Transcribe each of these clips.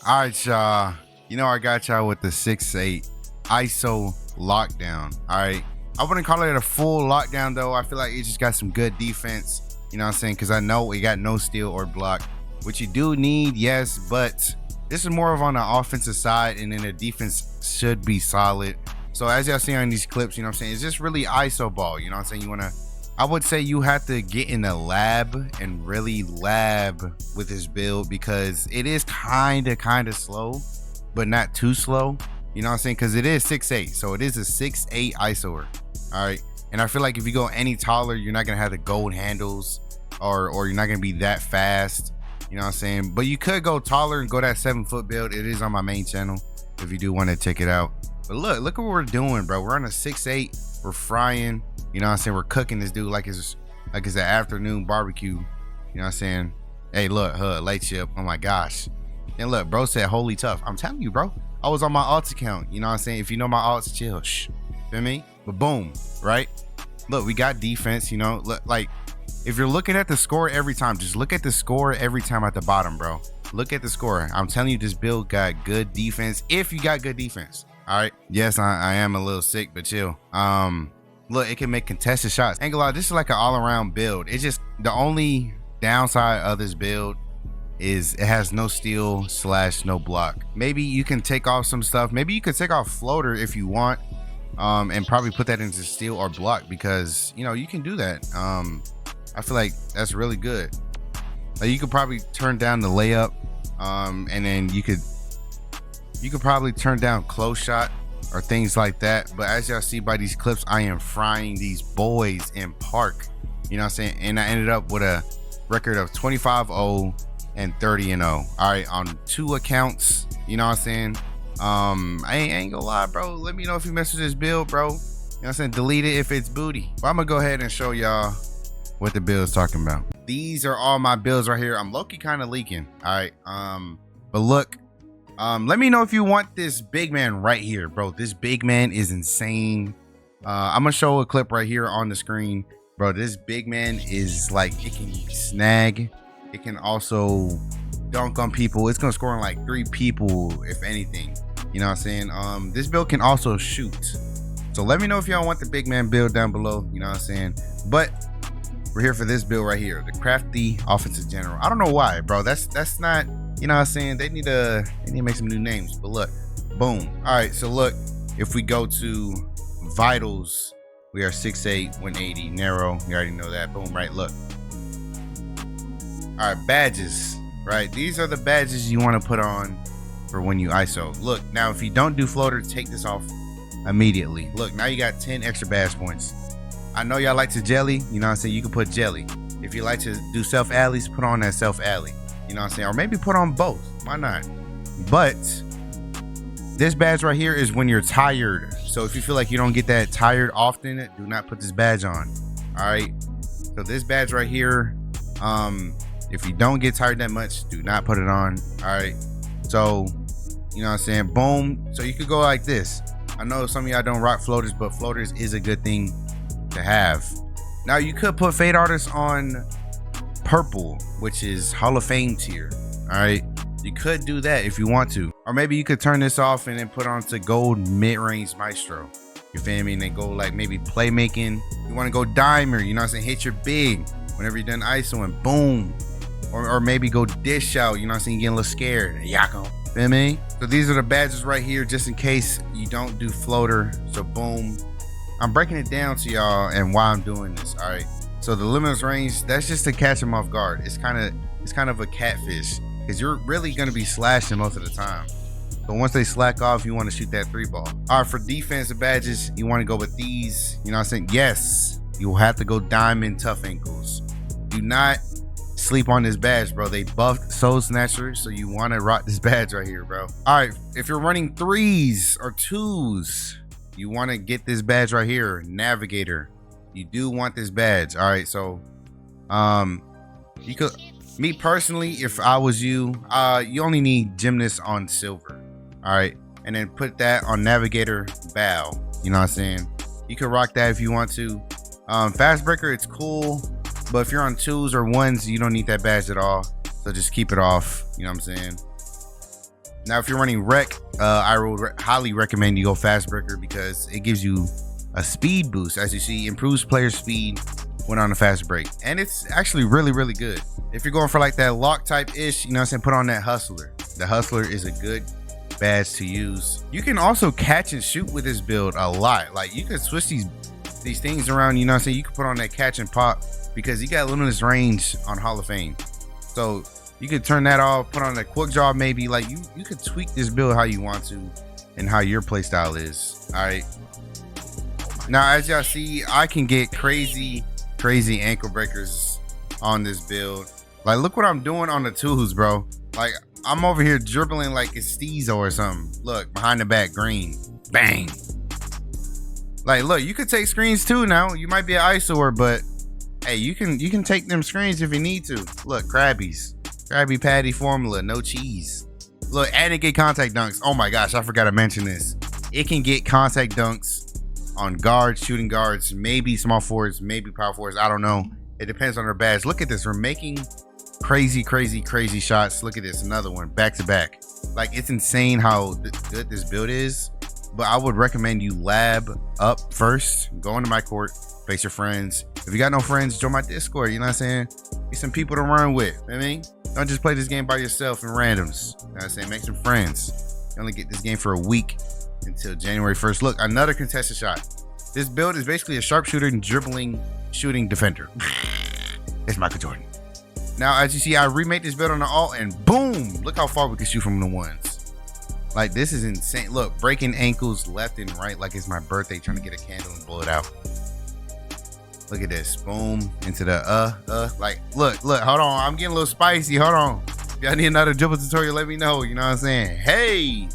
All right, y'all. You know I got y'all with the 6'8" ISO lockdown. All right. I wouldn't call it a full lockdown though. I feel like it just got some good defense. You know what I'm saying? Because I know it got no steal or block, which you do need, yes, but this is more of on the offensive side, and then the defense should be solid. So as y'all see on these clips, you know what I'm saying? It's just really ISO ball. You know what I'm saying? I would say you have to get in the lab and really lab with this build, because it is kind of slow, but not too slow. You know what I'm saying? Because it is 6'8", so it is a 6'8" ISOer. All right. And I feel like if you go any taller, you're not going to have the gold handles, or you're not going to be that fast. You know what I'm saying? But you could go taller and go that 7-foot build. It is on my main channel if you do want to check it out. But look at what we're doing, bro. We're on a 6'8". We're frying. You know what I'm saying? We're cooking this dude like it's an afternoon barbecue. You know what I'm saying? Hey, look, light chip. Oh my gosh. And look, bro said holy tough. I'm telling you, bro. I was on my alt account. You know what I'm saying? If you know my alts, chill. Shh. Feel me? But boom, right? Look, we got defense, you know. Look, like, if you're looking at the score every time, just look at the score every time at the bottom, bro. Look at the score. I'm telling you, this build got good defense. If you got good defense. All right. Yes, I am a little sick, but chill. Look, it can make contested shots. Ain't gonna lie, this is like an all-around build. It's just the only downside of this build is it has no steal / no block. Maybe you can take off some stuff. Maybe you could take off floater if you want, and probably put that into steal or block, because you know you can do that. I feel like that's really good. Like, you could probably turn down the layup, and then you could probably turn down close shot or things like that. But as y'all see by these clips, I am frying these boys in park. You know what I'm saying? And I ended up with a record of 25-0 and 30-0. All right, on 2 accounts. You know what I'm saying? I ain't gonna lie, bro. Let me know if you mess with this build, bro. You know what I'm saying? Delete it if it's booty. But I'm gonna go ahead and show y'all what the build is talking about. These are all my builds right here. I'm low-key kind of leaking. All right. But look, let me know if you want this big man right here, bro. This big man is insane. I'm gonna show a clip right here on the screen, bro. This big man is like, it can snag, it can also dunk on people. It's gonna score on like 3 people if anything. You know what I'm saying? This build can also shoot. So let me know if y'all want the big man build down below. You know what I'm saying? But we're here for this build right here, the crafty offensive general. I don't know why, bro. That's not, you know what I'm saying? They need to make some new names. But look, boom. All right, so look, if we go to vitals, we are 6'8", 180, narrow. You already know that. Boom, right? Look. All right, badges, right? These are the badges you want to put on for when you ISO. Look, now if you don't do floater, take this off immediately. Look, now you got 10 extra badge points. I know y'all like to jelly. You know what I'm saying? You can put jelly. If you like to do self alleys, put on that self alley. You know what I'm saying? Or maybe put on both. Why not? But this badge right here is when you're tired. So if you feel like you don't get that tired often, do not put this badge on. All right. So this badge right here, if you don't get tired that much, do not put it on. All right. So, you know what I'm saying? Boom. So you could go like this. I know some of y'all don't rock floaters, but floaters is a good thing to have. Now you could put fade artists on purple, which is Hall of Fame tier. All right, you could do that if you want to, or maybe you could turn this off and then put on to gold mid-range maestro. You feel me? And then go like maybe playmaking. You want to go dimer, you know what I'm saying? Hit your big whenever you're done isoing, boom. Or maybe go dish out, you know what I'm saying? You get a little scared. Yako. Feel me? So these are the badges right here, just in case you don't do floater. So boom. I'm breaking it down to y'all and why I'm doing this. All right. So the limitless range, that's just to catch them off guard. It's kind of a catfish, because you're really going to be slashing most of the time. So once they slack off, you want to shoot that 3 ball. All right, for defensive badges, you want to go with these. You know what I'm saying? Yes, you'll have to go diamond tough ankles. Do not sleep on this badge, bro. They buffed Soul Snatcher, so you want to rock this badge right here, bro. All right, if you're running 3s or 2s, you want to get this badge right here, Navigator. You do want this badge. All right, so you could, me personally, if I was you, you only need gymnast on silver. All right, and then put that on Navigator bow. You know what I'm saying? You could rock that if you want to. Fast breaker, it's cool, but if you're on 2s or 1s, you don't need that badge at all. So just keep it off. You know what I'm saying? Now, if you're running rec, I would highly recommend you go fast breaker because it gives you a speed boost. As you see, improves player speed when on a fast break, and it's actually really, really good. If you're going for like that lock type ish, you know what I'm saying, put on that hustler. The hustler is a good badge to use. You can also catch and shoot with this build a lot. Like you can switch these things around, you know what I'm saying. You can put on that catch and pop because you got limitless range on Hall of Fame, so you could turn that off, put on a quick draw maybe. Like you could tweak this build how you want to and how your play style is. All right, now as y'all see, I can get crazy ankle breakers on this build. Like look what I'm doing on the twos, bro. Like I'm over here dribbling like it's Steezo or something. Look, behind the back, green, bang. Like look, you could take screens too. Now you might be an ISOer, but hey, you can take them screens if you need to. Look, Krabby Patty formula, no cheese. Look, and it get contact dunks. Oh my gosh, I forgot to mention this. It can get contact dunks on guards, shooting guards, maybe small forwards, maybe power forwards. I don't know. It depends on their badge. Look at this. We're making crazy shots. Look at this. Another one back to back. Like it's insane how good this build is. But I would recommend you lab up first. Go into my court, face your friends. If you got no friends, join my Discord. You know what I'm saying? Get some people to run with. You know what I mean? Don't just play this game by yourself and randoms. You know what I'm saying? Make some friends. You only get this game for a week until January 1st. Look, another contested shot. This build is basically a sharpshooter and dribbling, shooting defender. It's Michael Jordan. Now, as you see, I remade this build on the alt and boom, look how far we can shoot from the ones. Like, this is insane. Look, breaking ankles left and right like it's my birthday, trying to get a candle and blow it out. Look at this. Boom. Into the like, look, hold on. I'm getting a little spicy. Hold on. If y'all need another dribble tutorial, let me know. You know what I'm saying? Hey.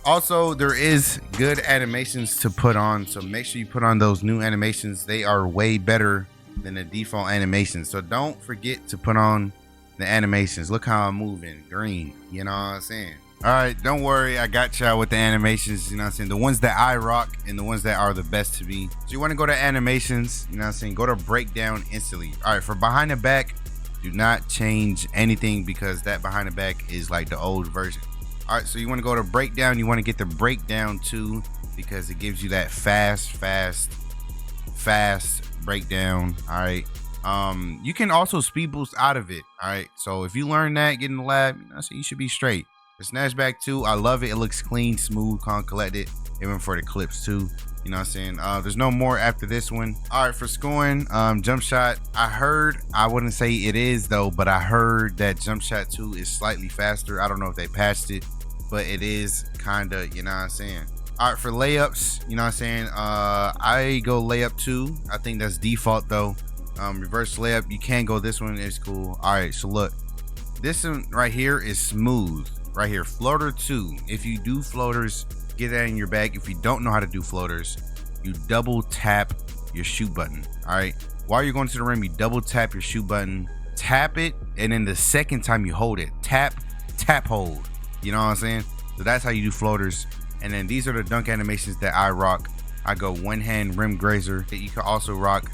Also, there is good animations to put on, so make sure you put on those new animations. They are way better than the default animations, so don't forget to put on the animations. Look how I'm moving. Green. You know what I'm saying? All right, don't worry, I got y'all with the animations. You know what I'm saying? The ones that I rock and the ones that are the best to be. So you want to go to animations, you know what I'm saying? Go to breakdown instantly. All right, for behind the back, do not change anything because that behind the back is like the old version. All right, so you want to go to breakdown. You want to get the breakdown 2 because it gives you that fast breakdown. All right. You can also speed boost out of it. All right. So if you learn that, get in the lab, you know, so you should be straight. The snatchback 2, I love it. It looks clean, smooth, calm, collected, even for the clips too. You know what I'm saying? There's no more after this one. All right, for scoring, jump shot. I wouldn't say it is though, but I heard that jump shot 2 is slightly faster. I don't know if they patched it, but it is kind of, you know what I'm saying? All right, for layups, you know what I'm saying? I go layup 2. I think that's default though. Reverse layup, you can go this one. It's cool. All right, so look, this one right here is smooth. Right here, floater 2. If you do floaters, get that in your bag. If you don't know how to do floaters, you double tap your shoot button. All right, while you're going to the rim, you double tap your shoot button, tap it, and then the second time you hold it, tap, hold. You know what I'm saying? So that's how you do floaters. And then these are the dunk animations that I rock. I go one hand rim grazer. You can also rock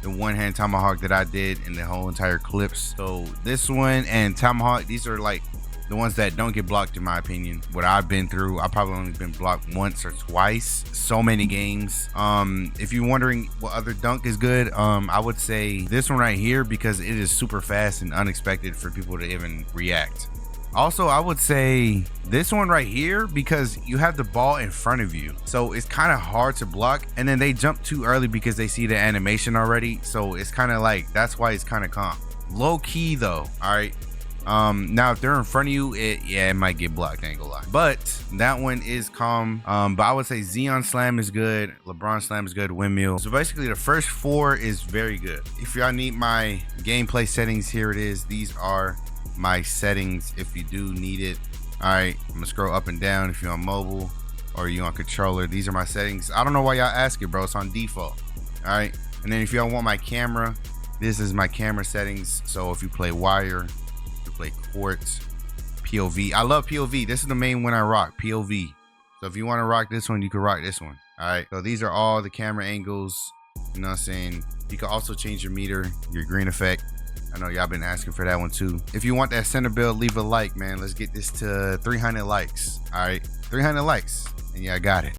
the one hand tomahawk that I did in the whole entire clips. So this one and tomahawk, these are like the ones that don't get blocked in my opinion. What I've been through, I probably only been blocked once or twice. So many games. If you're wondering what other dunk is good, I would say this one right here because it is super fast and unexpected for people to even react. Also, I would say this one right here because you have the ball in front of you, so it's kind of hard to block, and then they jump too early because they see the animation already, so it's kind of like, that's why it's kind of calm. Low key though. All right, now if they're in front of you, it might get blocked, I ain't gonna lie, but that one is calm. But I would say Xeon Slam is good, LeBron Slam is good, Windmill. So basically the first 4 is very good. If y'all need my gameplay settings, here it is. These are my settings if you do need it. All right, I'm gonna scroll up and down if you're on mobile or you on controller. These are my settings. I don't know why y'all ask it, bro. It's on default. All right, and then if y'all want my camera, this is my camera settings. So if you play wire, you play quartz, POV. I love POV. This is the main one I rock, POV. So if you want to rock this one, you can rock this one. All right, so these are all the camera angles. You know what I'm saying? You can also change your meter, your green effect. I know y'all been asking for that one too. If you want that center build, leave a like, man. Let's get this to 300 likes. All right, 300 likes, and yeah, I got it.